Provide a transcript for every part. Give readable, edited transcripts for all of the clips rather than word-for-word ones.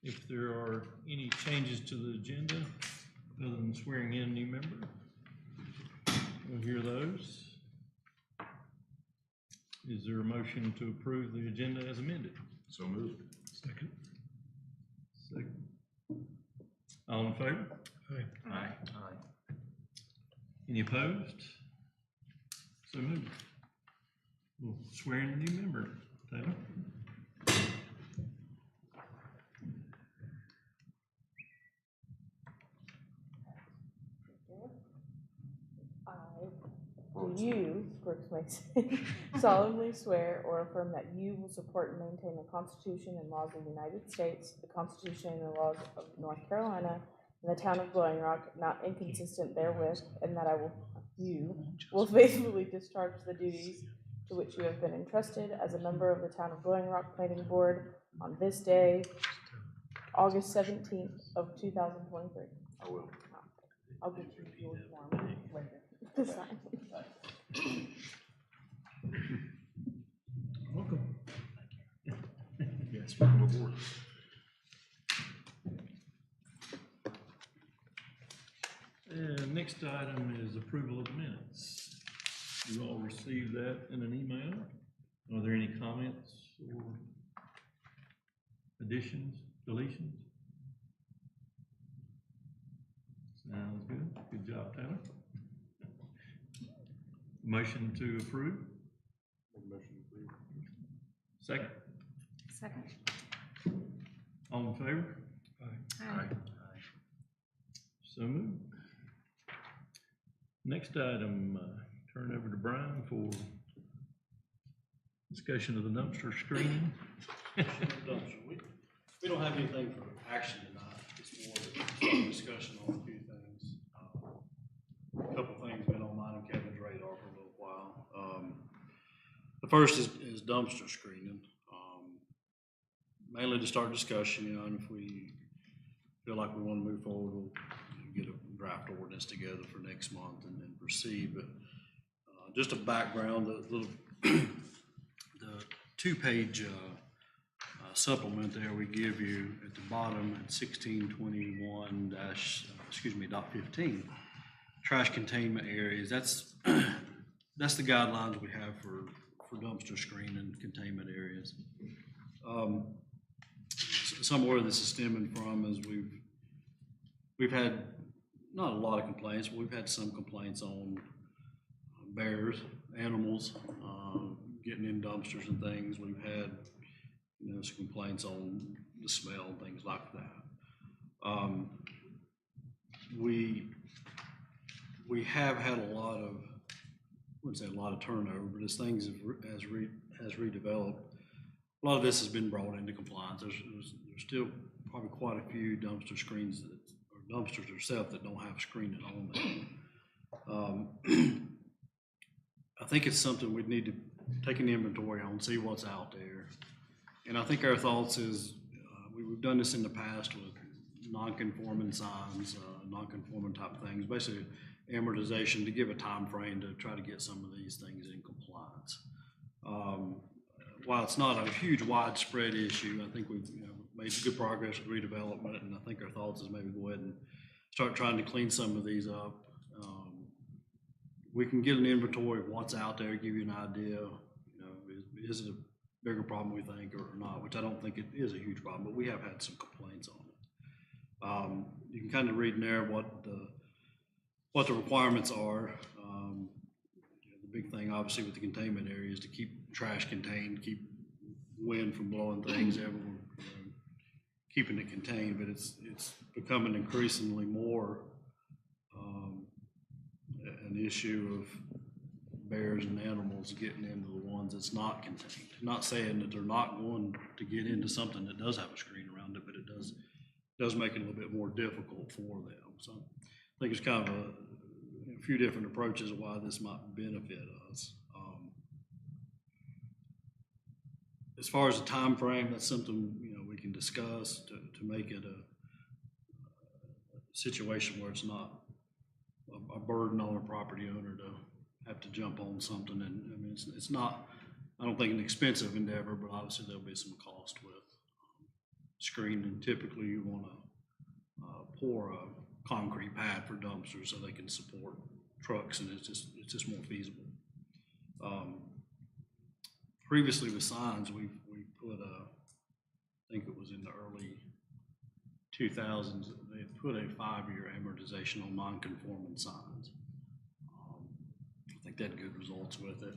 if there are any changes to the agenda other than swearing in a new member. We'll hear those. Is there a motion to approve the agenda as amended? So moved. Second. All in favor? Aye. Any opposed? So moved. We'll swear in a new member. Taylor? Do you, Brooks Mason, solemnly swear or affirm that you will support and maintain the Constitution and laws of the United States, the Constitution and laws of North Carolina, and the town of Blowing Rock, not inconsistent therewith, and that you will faithfully discharge the duties to which you have been entrusted as a member of the town of Blowing Rock Planning Board on this day, August 17th of 2023? I will. I'll get you your form later to sign. Welcome. Yes, welcome aboard. And next item is approval of minutes. You all received that in an email. Are there any comments or additions, deletions? Sounds good. Good job, Taylor. Motion to approve? Motion approved. Second? Second. All in favor? Aye. So moved. Next item, turn over to Brian for discussion of the dumpster screening. Dumpster. We don't have anything for action tonight. It's more of a discussion on a few things. A couple things been on mine and Kevin's radar for a little while. The first is dumpster screening. Mainly to start discussion, and if we feel like we want to move forward, we'll get a draft ordinance together for next month and then proceed. But just a background, the two-page supplement there we give you at the bottom at 1621 .15, trash containment areas. That's that's the guidelines we have for dumpster screening and containment areas. Some where this is stemming from is we've had not a lot of complaints, but we've had some complaints on bears, animals, getting in dumpsters and things. We've had, some complaints on the smell and things like that. We have had a lot of, I wouldn't say a lot of turnover, but as things has redeveloped, a lot of this has been brought into compliance. There's still probably quite a few dumpster screens or dumpsters themselves that don't have screening on them. I think it's something we'd need to take an inventory on, see what's out there. And I think our thoughts is, we've done this in the past with non-conforming signs, non-conforming type things, basically amortization to give a time frame to try to get some of these things in compliance. While it's not a huge widespread issue, I think we've made good progress with redevelopment, and I think our thoughts is maybe go ahead and start trying to clean some of these up. We can get an inventory of what's out there, give you an idea, is it a bigger problem we think or not, which I don't think it is a huge problem, but we have had some complaints on it. You can kind of read in there what the requirements are. The big thing obviously with the containment area is to keep trash contained, keep wind from blowing things everywhere, keeping it contained, but it's becoming increasingly more an issue of bears and animals getting into the ones that's not contained. Not saying that they're not going to get into something that does have a screen around it, but it does make it a little bit more difficult for them. So I think it's kind of a few different approaches of why this might benefit us. As far as the time frame, that's something we can discuss to make it a situation where it's not a burden on a property owner to have to jump on something. And I mean, it's not, I don't think, an expensive endeavor, but obviously there'll be some cost with screened, and typically you wanna, pour a concrete pad for dumpsters so they can support trucks, and it's just more feasible. Previously with signs, we put I think it was in the early 2000s, they put a 5-year amortization on non-conforming signs. I think they had good results with it.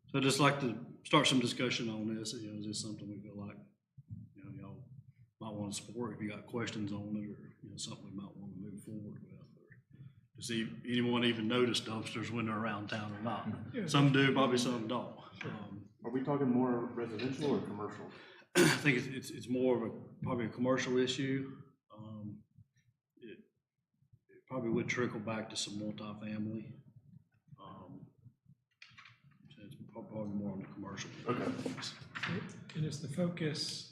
So I'd just like to start some discussion on this. You know, is this something we feel like, you know, y'all might want to support? If you got questions on it, or, you know, something we might want to move forward with, or to see anyone even notice dumpsters when they're around town or not. Yeah. Some do, probably some don't. Are we talking more residential or commercial? I think it's more of probably a commercial issue. It probably would trickle back to some multifamily. So it's probably more on the commercial. Okay. And is the focus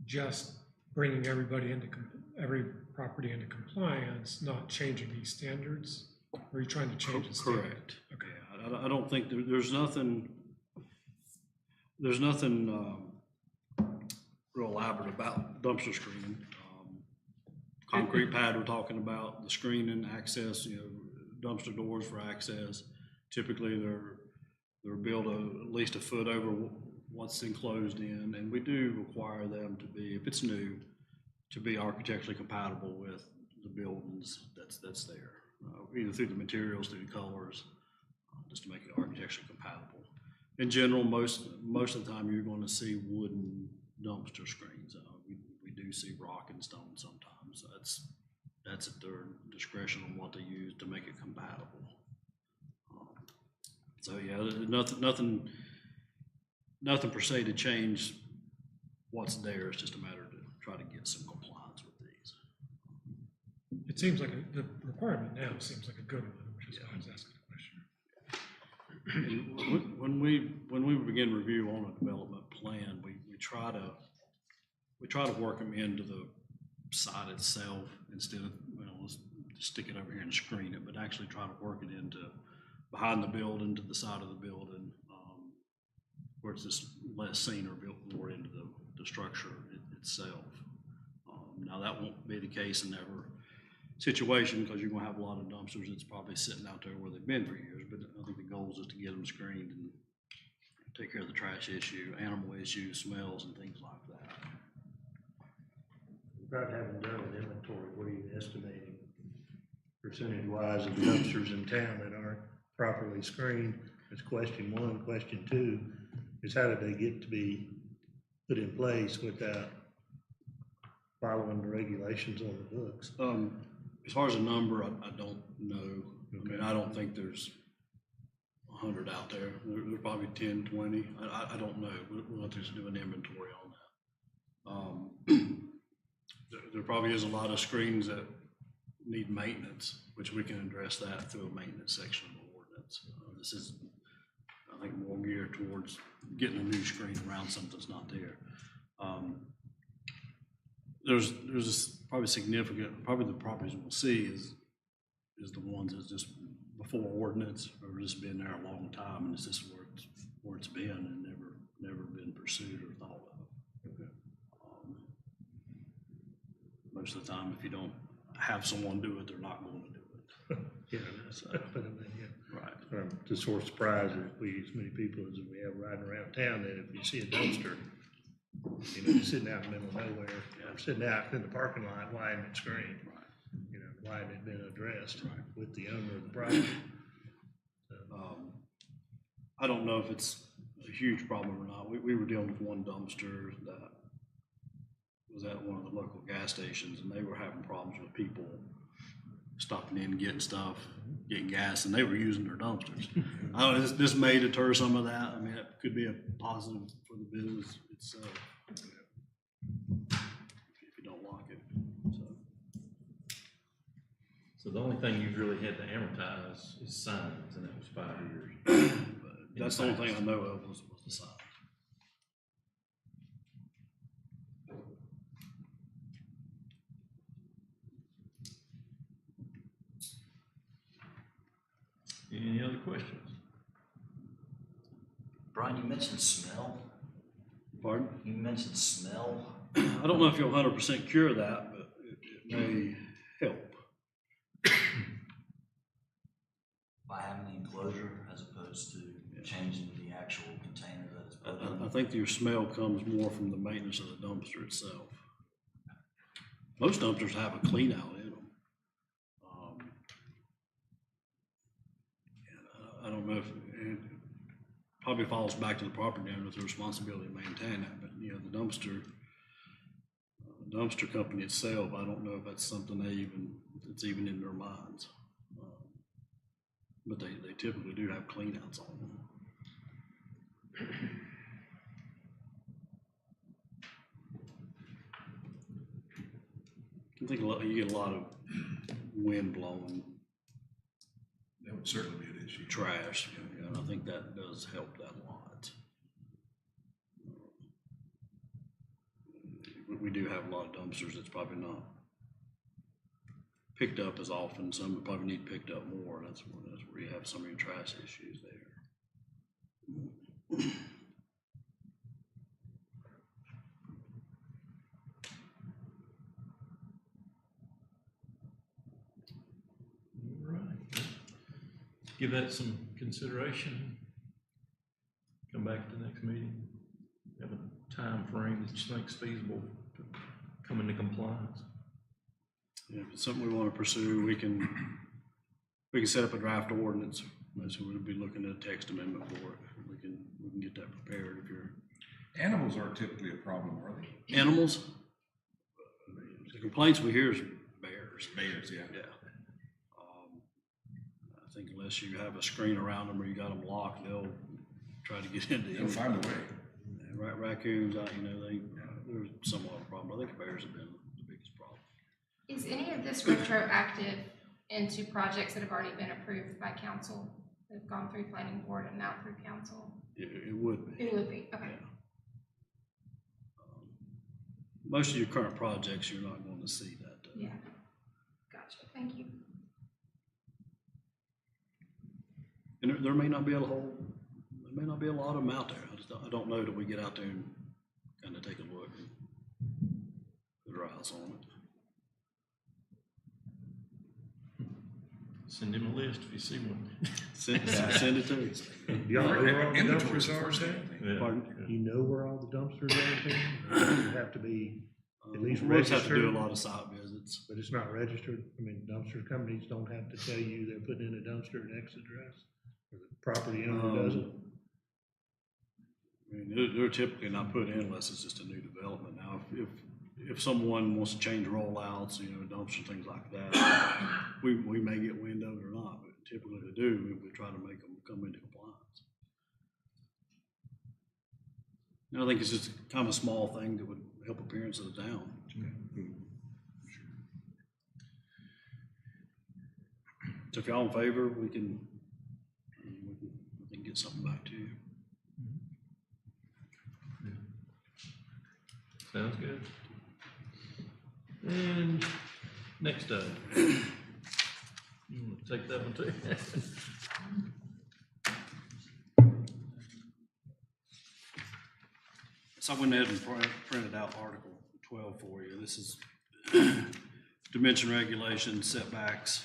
just bringing everybody into, every property into compliance, not changing these standards? Or are you trying to change the standard? Correct. Okay. Yeah, I don't think there's nothing real elaborate about dumpster screening. Concrete pad we're talking about, the screening, access, you know, dumpster doors for access. Typically they're built at least a foot over what's enclosed in, and we do require them to be, if it's new, to be architecturally compatible with the buildings that's there, either through the materials, through the colors, just to make it architecturally compatible. In general, most of the time you're going to see wooden dumpster screens. We do see rock and stone sometimes. So that's at their discretion on what they use to make it compatible. So yeah, nothing per se to change what's there. It's just a matter to try to get some compliance with these. It seems like the requirement now seems like a good one, which is why I was asking the question. And when we begin review on a development plan, we try to work them into the site itself instead of, you know, let's stick it over here and screen it, but actually try to work it into behind the building, to the side of the building, where it's just less seen or built more into the structure itself. Now that won't be the case in every situation, because you're gonna have a lot of dumpsters that's probably sitting out there where they've been for years, but I think the goal is just to get them screened and take care of the trash issue, animal issue, smells and things like that. Without having done an inventory, what are you estimating percentage-wise of dumpsters in town that aren't properly screened? That's question one. Question two is, how did they get to be put in place without following the regulations on the books? As far as a number, I don't know. I mean, I don't think there's 100 out there. There's probably 10, 20. I don't know. We'll have to just do an inventory on that. There probably is a lot of screens that need maintenance, which we can address that through a maintenance section of the ordinance. This is, I think, more geared towards getting a new screen around something that's not there. There's probably significant, probably the properties we'll see is the ones that's just before ordinance, or just been there a long time, and it's just where it's been and never been pursued or thought of. Okay. Most of the time, if you don't have someone do it, they're not going to do it. Yeah, that's, but I mean, yeah. Right. I'm just sort of surprised that we, as many people as we have riding around town, that if you see a dumpster, you know, sitting out in the middle of nowhere, or sitting out in the parking lot, why isn't it screened? Right. You know, why hadn't it been addressed Right. with the owner of the property? I don't know if it's a huge problem or not. We were dealing with one dumpster that was at one of the local gas stations, and they were having problems with people stopping in, getting stuff, getting gas, and they were using their dumpsters. I don't know, this may deter some of that. I mean, it could be a positive for the business itself, if you don't like it, so. So the only thing you've really had to amortize is signs, and that was 5 years. But that's the only thing I know of was the signs. Any other questions? Brian, you mentioned smell. Pardon? You mentioned smell. I don't know if you'll 100% cure that, but it may help. By having the enclosure as opposed to changing the actual container that it's put in. I think your smell comes more from the maintenance of the dumpster itself. Most dumpsters have a clean out in them. I don't know if, it probably falls back to the property owner with the responsibility to maintain that, but you know, the dumpster company itself, I don't know if that's something it's even in their minds. But they typically do have clean outs on them. I think you get a lot of wind blowing That would certainly be an issue. trash, and I think that does help that a lot. We do have a lot of dumpsters that's probably not picked up as often. Some would probably need picked up more. That's where you have some of your trash issues there. All right. Give that some consideration. Come back to the next meeting. Have a time frame that you think is feasible to come into compliance. Yeah, if it's something we want to pursue, we can set up a draft ordinance. So we'll be looking at a text amendment for it. We can get that prepared if you're. Animals aren't typically a problem, are they? Animals? The complaints we hear is bears. Bears, yeah. Yeah. I think unless you have a screen around them or you got them locked, they'll try to get into They'll it. find a way. Raccoons, they're somewhat of a problem. I think bears have been the biggest problem. Is any of this retroactive into projects that have already been approved by council? That have gone through planning board and now through council? It would be. It would be, okay. Most of your current projects, you're not going to see that. Yeah, gotcha, thank you. And there may not be a lot of them out there. I don't know that we get out there and kind of take a look and put our eyes on it. Send him a list if you see one. Send it to us. Y'all know where all the Inventory's dumpsters the are first in thing. town? Yeah. Pardon? You know where all the dumpsters are in town? You have to be, At least We'll just have to do a registered. lot of site visits. but it's not registered. I mean, dumpster companies don't have to tell you they're putting in a dumpster at X address. Or the property owner doesn't. I mean, they're typically not put in unless it's just a new development. Now, if someone wants to change rollouts, dumpster, things like that, we may get wind of it or not, but typically they do, we try to make them come into compliance. And I think it's just kind of a small thing that would help appearance of the town. So if y'all in favor, we can I think get something back to you. Sounds good. And next up. You want to take that one too? So I went ahead and printed out Article 12 for you. This is dimension regulation, setbacks.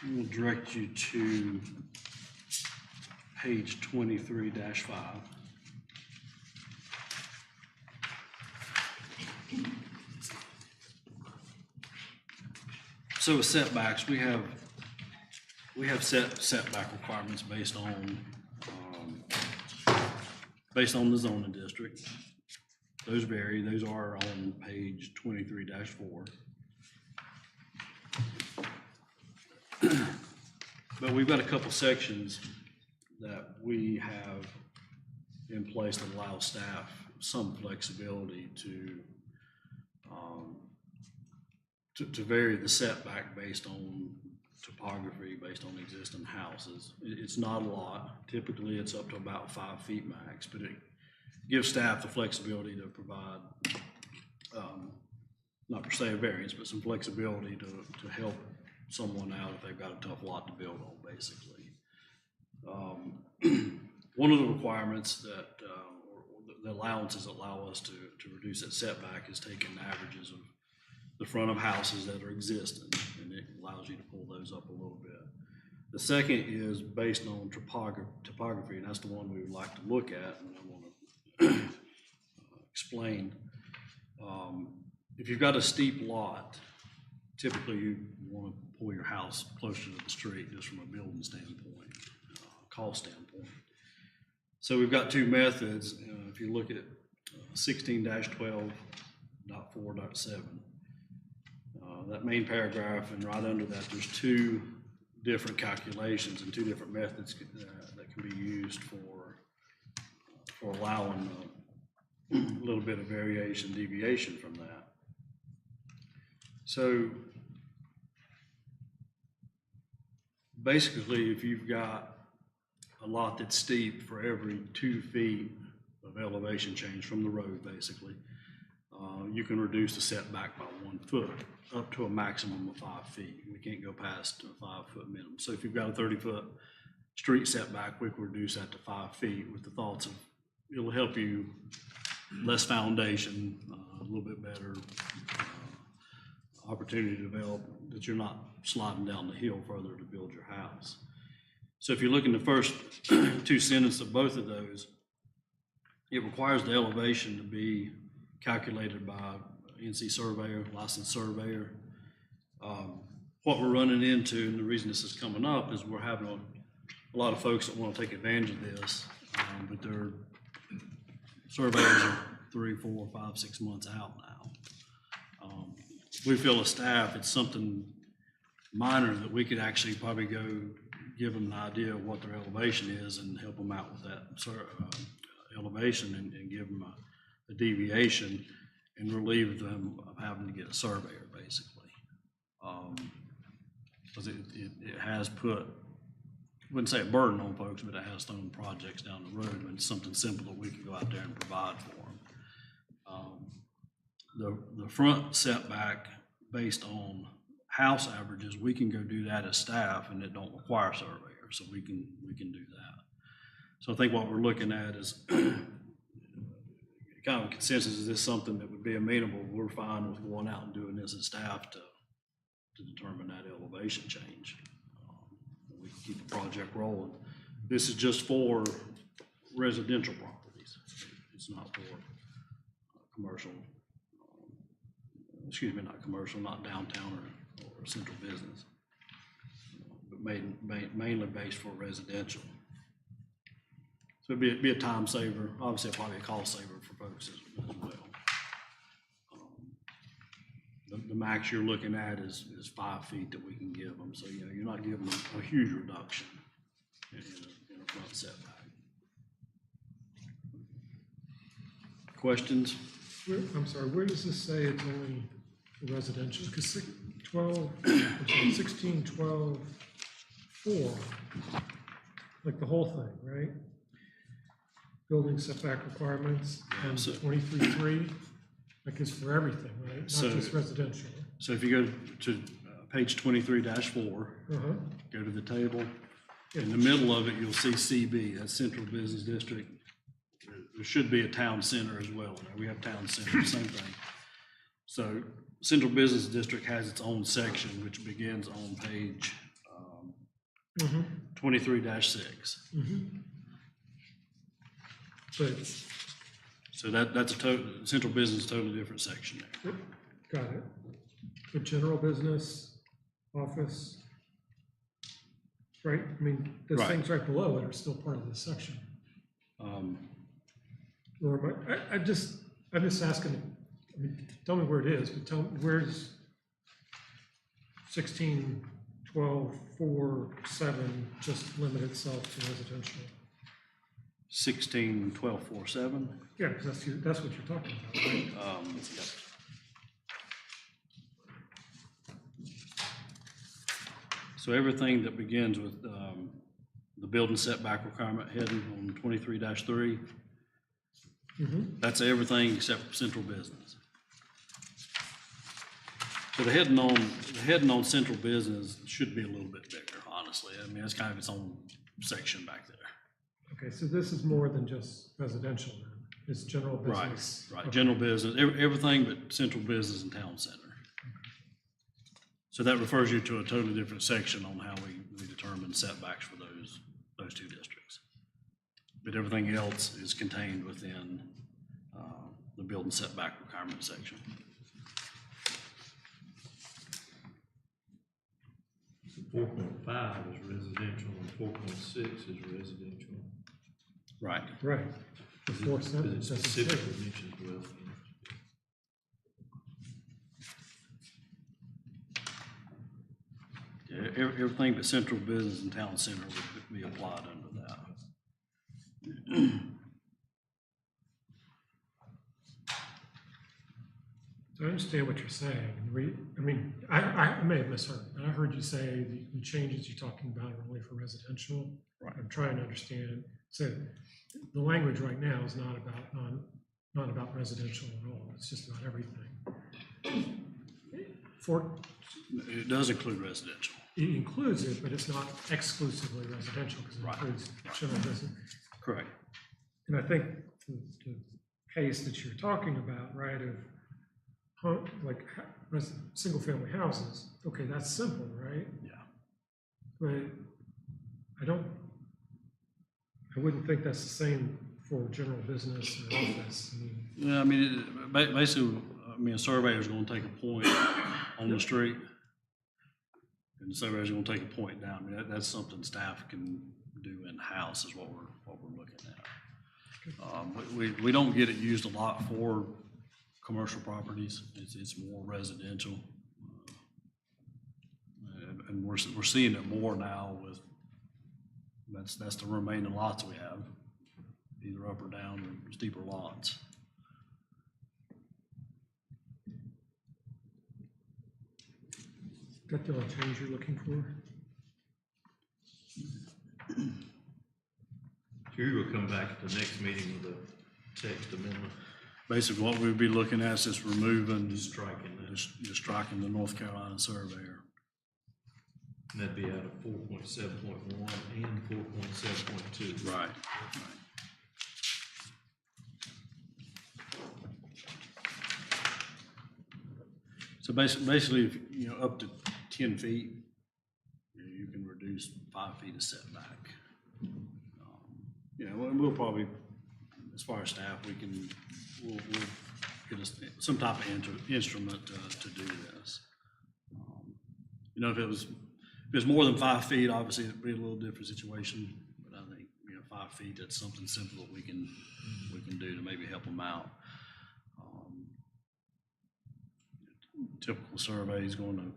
We'll direct you to page 23-5. So with setbacks, we have setback requirements based on the zoning district. Those vary. Those are on page 23-4. But we've got a couple sections that we have in place that allow staff some flexibility to vary the setback based on topography, based on existing houses. It's not a lot. Typically, it's up to about 5 feet max, but it gives staff the flexibility to provide, not per se a variance, but some flexibility to help someone out if they've got a tough lot to build on, basically. One of the requirements that, or the allowances that allow us to reduce that setback is taking averages of the front of houses that are existing, and it allows you to pull those up a little bit. The second is based on topography, and that's the one we would like to look at, and I want to explain. If you've got a steep lot, typically you want to pull your house closer to the street just from a building standpoint, cost standpoint. So we've got two methods. If you look at 16-12.4.7, that main paragraph, and right under that, there's two different calculations and two different methods that can be used for allowing a little bit of variation, deviation from that. So basically, if you've got a lot that's steep, for every 2 feet of elevation change from the road, basically, you can reduce the setback by 1 foot up to a maximum of 5 feet. We can't go past a 5-foot minimum. So if you've got a 30-foot street setback, we can reduce that to 5 feet with the thoughts of it'll help you less foundation, a little bit better opportunity to develop, that you're not sliding down the hill further to build your house. So if you look in the first two sentences of both of those, it requires the elevation to be calculated by NC surveyor, licensed surveyor. What we're running into, and the reason this is coming up, is we're having a lot of folks that want to take advantage of this, but their surveys are 3, 4, 5, 6 months out now. We feel as staff, it's something minor that we could actually probably go give them an idea of what their elevation is and help them out with that elevation and give them a deviation and relieve them of having to get a surveyor, basically. Because it has put, I wouldn't say a burden on folks, but it has thrown projects down the road, and it's something simple that we can go out there and provide for them. The front setback based on house averages, we can go do that as staff, and it don't require a surveyor, so we can do that. So I think what we're looking at is kind of a consensus. Is this something that would be amenable? We're fine with going out and doing this as staff to determine that elevation change. We can keep the project rolling. This is just for residential properties. It's not for commercial, not commercial, not downtown or central business, but mainly based for residential. So it'd be a time saver, obviously probably a cost saver for folks as well. The max you're looking at is 5 feet that we can give them. So, you're not giving them a huge reduction in a front setback. Questions? I'm sorry, where does this say it's only for residential? Because 16-12-4, like the whole thing, right? Building setback requirements, and 23.3, like is for everything, right? Not just residential. So if you go to page 23-4, go to the table. In the middle of it, you'll see CB, that's Central Business District. There should be a town center as well. We have town center, same thing. So Central Business District has its own section, which begins on page 23-6. But so that's a Central Business, totally different section there. got it. But general business, office, right? I mean, those Right. things right below it are still part of this section. Or I'm just asking, I mean, tell me where it is, but tell me, where's 16-12-4-7 just limit itself to residential? 16-12-4-7. Yeah, because that's what you're talking about, right? So everything that begins with the building setback requirement heading on 23-3, that's everything except central business. So the heading on central business should be a little bit bigger, honestly. I mean, it's kind of its own section back there. Okay, so this is more than just residential then? It's general Right, business? right, Okay. general business, everything but central business and town center. So that refers you to a totally different section on how we determine setbacks for those two districts. But everything else is contained within the building setback requirement section. So 4.5 is residential and 4.6 is residential. Right. Right. The fourth Because it sentence doesn't say. specifically mentions residential. Yeah, everything but central business and town center would be applied under that. So I understand what you're saying. I may have misheard, but I heard you say the changes you're talking about are only for residential. Right. I'm trying to understand. So the language right now is not about residential at all. It's just about everything. It does include residential. It includes it, but it's not exclusively residential because it Right. includes general business. Correct. And I think the case that you're talking about, right, of single-family houses, okay, that's simple, right? Yeah. But I wouldn't think that's the same for general business or office. Yeah, I mean, basically, a surveyor's gonna take a point on the street, and the surveyor's gonna take a point down. I mean, that's something staff can do in-house is what we're looking at. We don't get it used a lot for commercial properties. It's more residential. And we're seeing it more now with, that's the remaining lots we have, either up or down or steeper lots. Got the only change you're looking for? Jerry will come back at the next meeting with a text amendment, Basically, what we'd be looking at is just removing, just striking that. just striking the North Carolina surveyor. And that'd be out of 4.7.1 and 4.7.2. Right. So basically, if, up to 10 feet, you can reduce 5 feet of setback. We'll probably, as far as staff, we'll get us some type of instrument to do this. If it was more than 5 feet, obviously it'd be a little different situation, but I think, 5 feet, that's something simple that we can do to maybe help them out. Typical survey is going to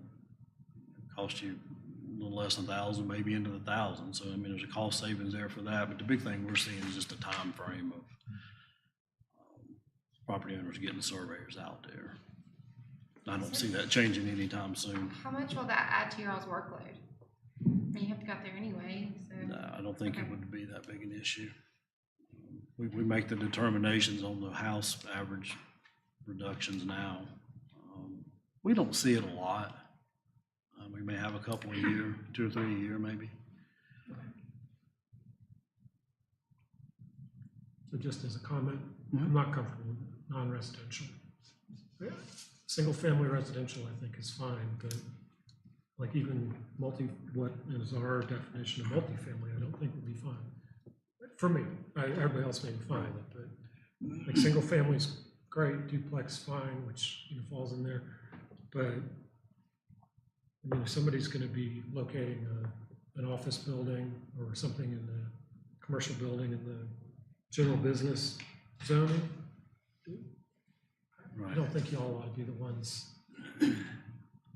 cost you a little less than 1,000, maybe into the thousands. So, there's a cost savings there for that, but the big thing we're seeing is just the time frame of property owners getting surveyors out there. I don't see that changing anytime soon. How much will that add to y'all's workload? I mean, you have to go out there anyway, so. No, I don't think it Okay. would be that big an issue. We make the determinations on the house average reductions now. We don't see it a lot. We may have a couple a year, 2 or 3 a year maybe. So just as a comment, I'm not comfortable with non-residential. Yeah, single-family residential, I think, is fine, but like even what is our definition of multifamily, I don't think would be fine. For me, everybody else may be fine with it, but like single family's great, duplex fine, which falls in there. But if somebody's going to be locating an office building or something in the commercial building in the general business zoning, I don't think y'all ought to be the ones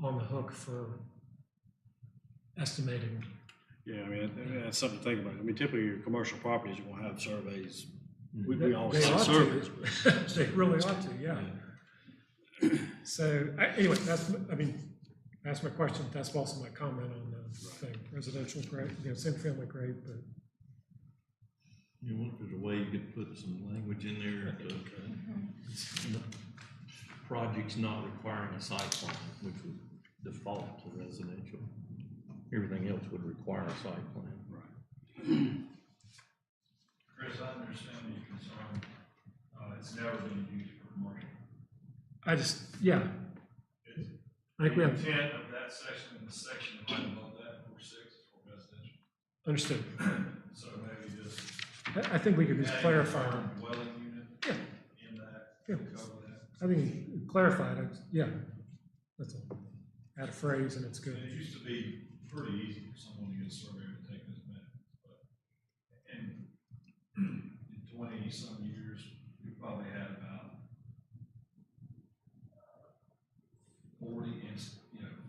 on the hook for estimating. Yeah, that's something to think about. Typically your commercial properties are gonna have surveys. We always They have ought surveys. to. They really ought to, yeah. So, anyway, that's my question. That's also my comment on the thing. Residential, great, single family, great, but You wonder if there's a way you could put some language in there to, projects not requiring a site plan, which would default to residential. Everything else would require a site plan. Right. Chris, I understand your concern. It's never been used for commercial. I just, yeah, I think we The have, intent of that section and the section right above that, 4.6, is for residential. understood. So maybe just. I think we could just adding clarify. the term Dwelling unit. Yeah. In that, Yeah. to cover that. I think clarified, yeah, that's all. Add a phrase and it's good. And it used to be pretty easy for someone to get a surveyor to take this map, but in 20-some years, we probably had about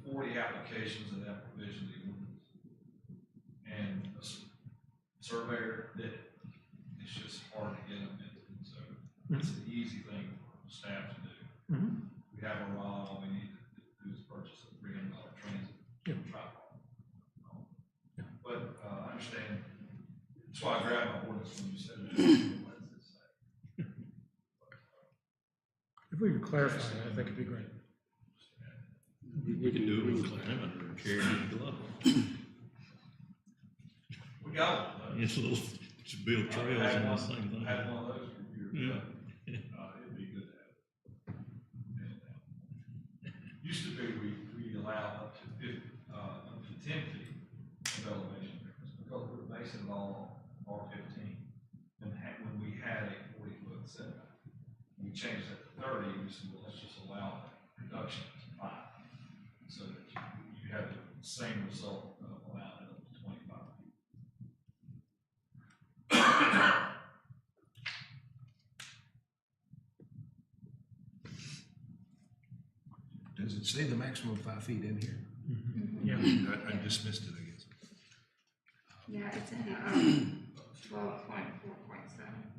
40 applications of that provision of the ordinance. And a surveyor did it. It's just hard to get them in, so it's an easy thing for staff to do. Mhm. We have a rod, all we need to do is purchase a $300 transit Yeah. tripod. But I understand, that's why I grabbed my ordinance when you said it. What does it say? If we could clarify it, I think it'd be great. We can do it with a limiter and carry it in the glove. We got one. It's a little, to build trails and the same thing. Had one of those for years. Yeah. It'd be good to have. Used to be, we allowed up to 10 feet of elevation difference because we were basing it all on R15. And when we had a 40-foot setback, we changed it to 30, we said, well, let's just allow a reduction to 5. So that you have the same result of allowing it up to 25 feet. Does it say the maximum 5 feet in here? Yeah, I dismissed it, I guess. Yeah, it's in 12.4.7.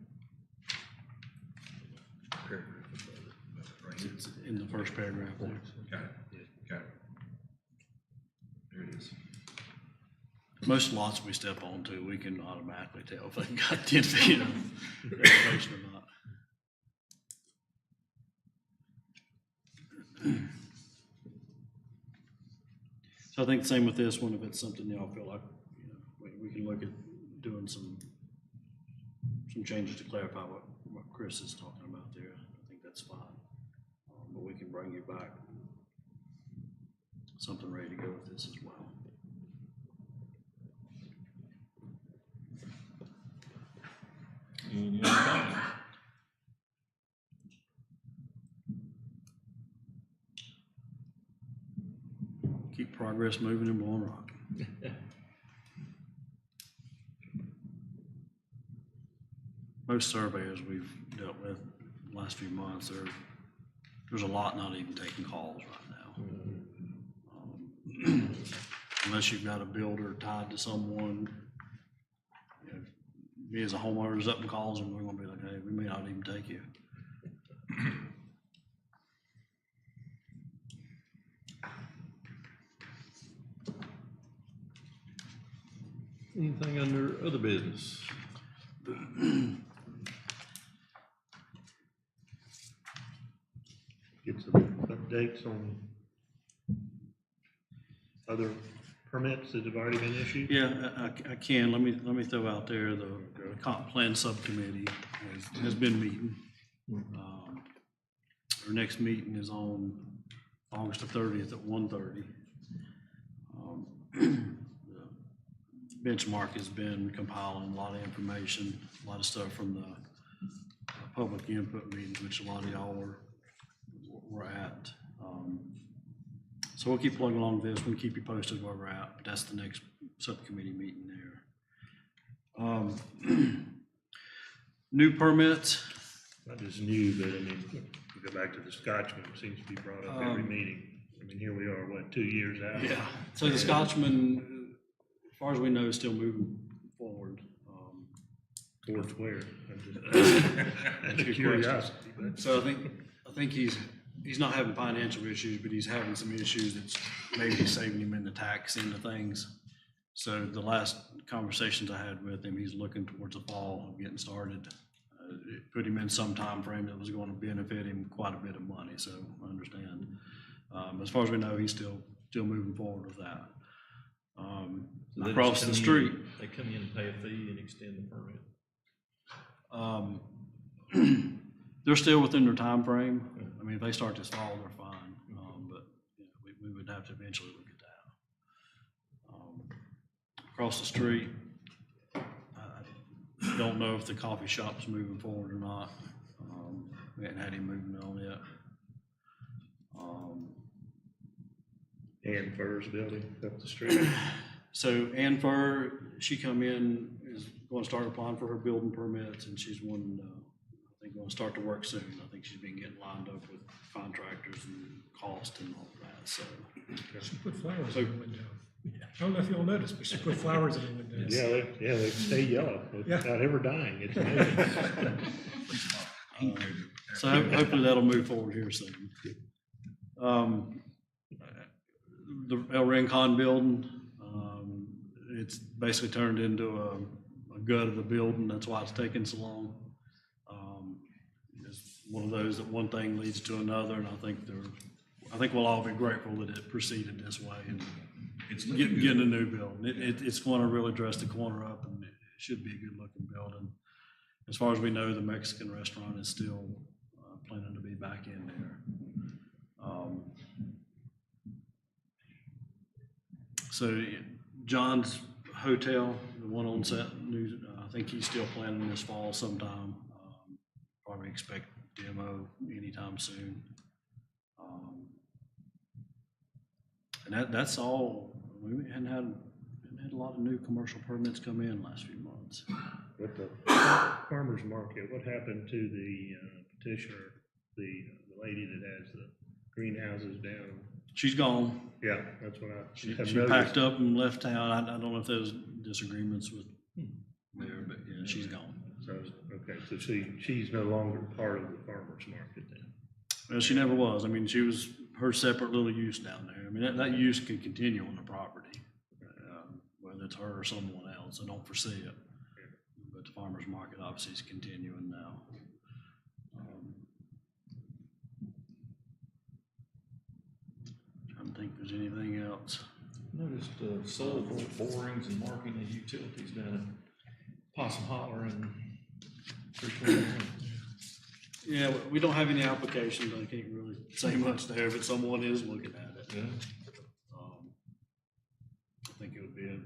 Paragraph above it, right here. It's in the first paragraph there. Got it, got it. There it is. Most lots we step onto, we can automatically tell if they've got 10 feet of elevation or not. So I think the same with this one, if it's something y'all feel like, you know, we can look at doing some changes to clarify what Chris is talking about there. I think that's fine. But we can bring you back something ready to go with this as well. Any other comments? Keep progress moving in Blowing Rock. Most surveyors we've dealt with the last few months, there's a lot not even taking calls right now. Unless you've got a builder tied to someone, you know, me as a homeowner is up and calls and we're gonna be like, hey, we may not even take you. Anything under other business? Get some updates on other permits that have already been issued? Yeah, I can. Let me throw out there, the comp plan subcommittee has been meeting. Our next meeting is on August the 30th at 1:30. The Benchmark has been compiling a lot of information, a lot of stuff from the public input meetings, which a lot of y'all were at. So we'll keep plugging along with this. We'll keep you posted where we're at, but that's the next subcommittee meeting there. New permits. Not just new, but I mean, we go back to the Scotchman, it seems to be brought up every meeting. I mean, here we are, what, 2 years out? Yeah. So the Scotchman, as far as we know, is still moving forward. Towards where? That's That's a a good curiosity, but. So I think he's not having financial issues, but he's having some issues that's maybe saving him in the tax end of things. So the last conversations I had with him, he's looking towards the fall of getting started. It put him in some time frame that was going to benefit him quite a bit of money, so I understand. As far as we know, he's still moving forward with that. So they Across just the come street. They come in and pay a fee and extend the permit. They're still within their time frame. I mean, if they start this fall, they're fine. But, you know, we would have to eventually look at that. Across the street, I don't know if the coffee shop's moving forward or not. We hadn't had any movement on it. And Furs Building up the street. So Ann Fur, she come in, is going to start applying for her building permits, and she's one, I think, going to start to work soon. I think she's been getting lined up with contractors and cost and all that, so. She put flowers in the window. I don't know if you'll notice, but she put flowers in the windows. Yeah, they stay yellow without ever dying. It's amazing. So hopefully that'll move forward here soon. The El Rincon building, it's basically turned into a gut of the building. That's why it's taking so long. It's one of those that one thing leads to another, and I think we'll all be grateful that it proceeded this way and It's getting a new building. It's going to really dress the corner up, and it should be a good looking building. As far as we know, the Mexican restaurant is still planning to be back in there. So John's Hotel, the one on set, I think he's still planning this fall sometime. Probably expect demo anytime soon. And that's all. We hadn't had a lot of new commercial permits come in last few months. With the farmer's market, what happened to the petitioner, the lady that has the greenhouses down? She's gone. Yeah, that's what She have packed noticed. up and left town. I don't know if there's disagreements with there, but yeah, she's gone. So, okay, so she's no longer part of the farmer's market then? Well, she never was. I mean, she was her separate little use down there. I mean, that use can continue on the property, whether it's her or someone else. I don't foresee it. But the farmer's market obviously is continuing now. Trying to think if there's anything else. Noticed soil borings and marking of utilities down at Possum Holler and 321. Yeah, we don't have any applications. I can't really say much there, but someone is looking at it. Yeah. I think it would be a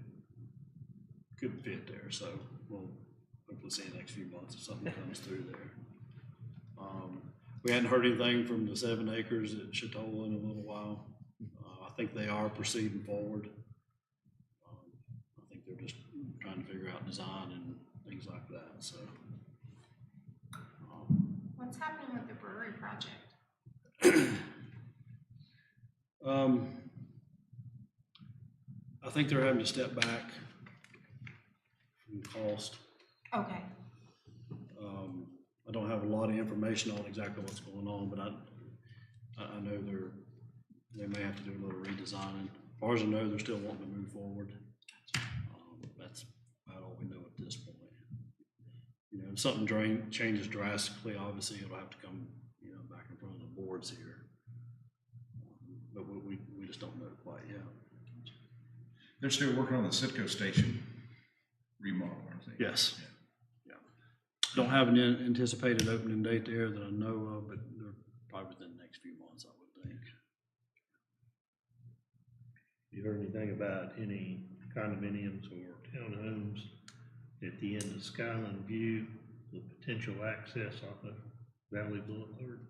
good fit there, so we'll hopefully see in the next few months if something comes through there. We hadn't heard anything from the 7 acres at Chatola in a little while. I think they are proceeding forward. I think they're just trying to figure out design and things like that, so. What's happening with the brewery project? I think they're having to step back from cost. Okay. I don't have a lot of information on exactly what's going on, but I know they may have to do a little redesigning. As far as I know, they're still wanting to move forward. That's about all we know at this point. You know, if something changes drastically, obviously it'll have to come, you know, back in front of the boards here. But we just don't know quite yet. They're still working on the Citgo station remodel, aren't they? Yes. Yeah. Don't have an anticipated opening date there that I know of, but they're probably within the next few months, I would think. You heard anything about any condominiums or townhomes at the end of Skyland View, the potential access off of Valley Boulevard?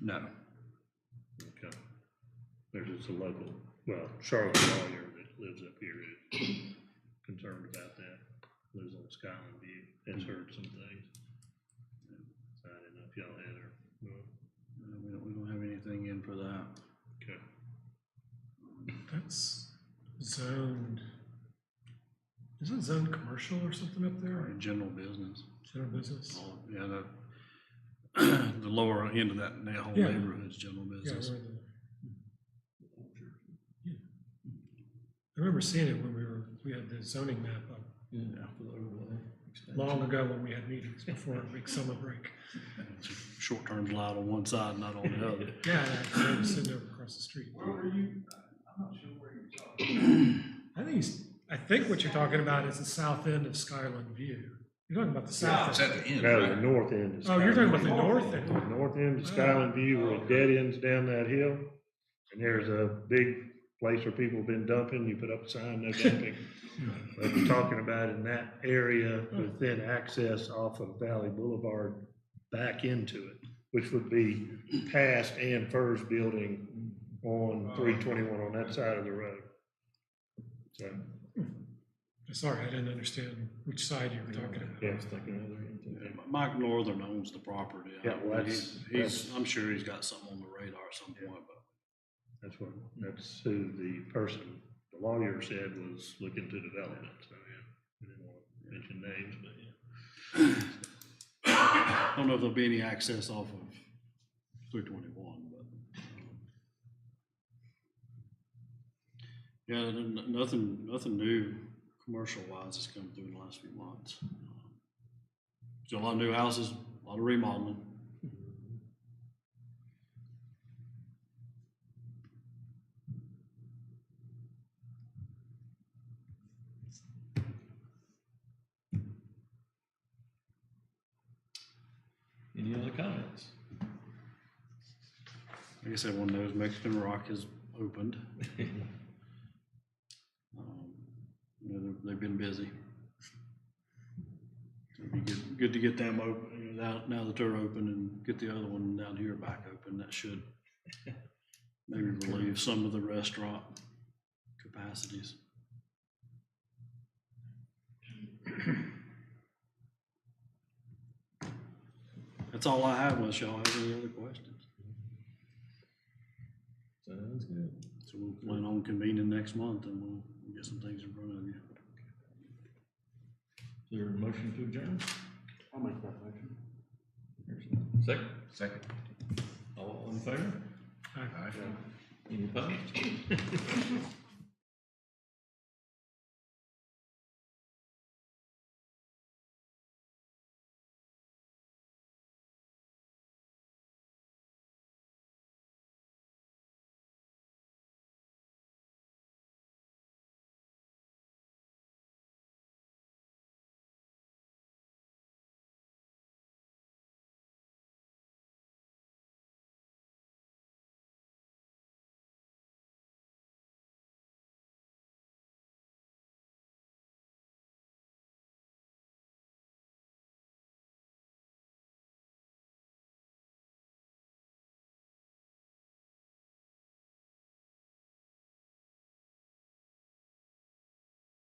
No. Okay. There's just a local, well, Charlotte lawyer that lives up here is concerned about that, lives on Skyland View, has heard some things. So I didn't know if y'all had or, no. We don't have anything in for that. Okay. That's zoned, isn't it zoned commercial or something up there? Or general business. General business? Yeah, the lower end of that whole Yeah. neighborhood is general Yeah, business. where yeah. I remember seeing it when we had the zoning map up Yeah, for the overlay. expansion. long ago when we had meetings before a big summer break. Short term's allowed on one side, not on the other. Yeah, actually, I was sitting over across the street. Where were you? I'm not sure where you're talking. I think I think what you're talking about is the south end of Skyland View. You're talking about the It's south end. at the end, No, the right? north end. Oh, you're talking about the north The end. north end of Skyland View where it dead ends down that hill. And there's a big place where people have been dumping. You put up a sign, no dumping. But we're talking about in that area with then access off of Valley Boulevard back into it, which would be past Ann Furr's building on 321 on that side of the road. So, Sorry, I didn't understand which side you were talking about. yeah. I was thinking other end too. Mike Northern owns the property. Yeah, well, that's- I'm sure he's got something on the radar at some point, but. that's that's who the person, the lawyer said was looking to development, so yeah. We didn't want to mention names, but yeah. Don't know if there'll be any access off of 321, but. Yeah, nothing new commercial wise has come through in the last few months. So a lot of new houses, a lot of remodeling. Any other comments? Like I said, one knows Mexican Rock has opened. You know, they've been busy. So it'd be good to get them open, you know, now that they're open, and get the other one down here back open. That should maybe relieve some of the restaurant capacities. That's all I have unless y'all have any other questions. Sounds good. So we'll plan on convening next month and we'll get some things in front of you. Is there a motion to adjourn? I'll make that motion. Second? Second. All in favor? Aye. Any opposed?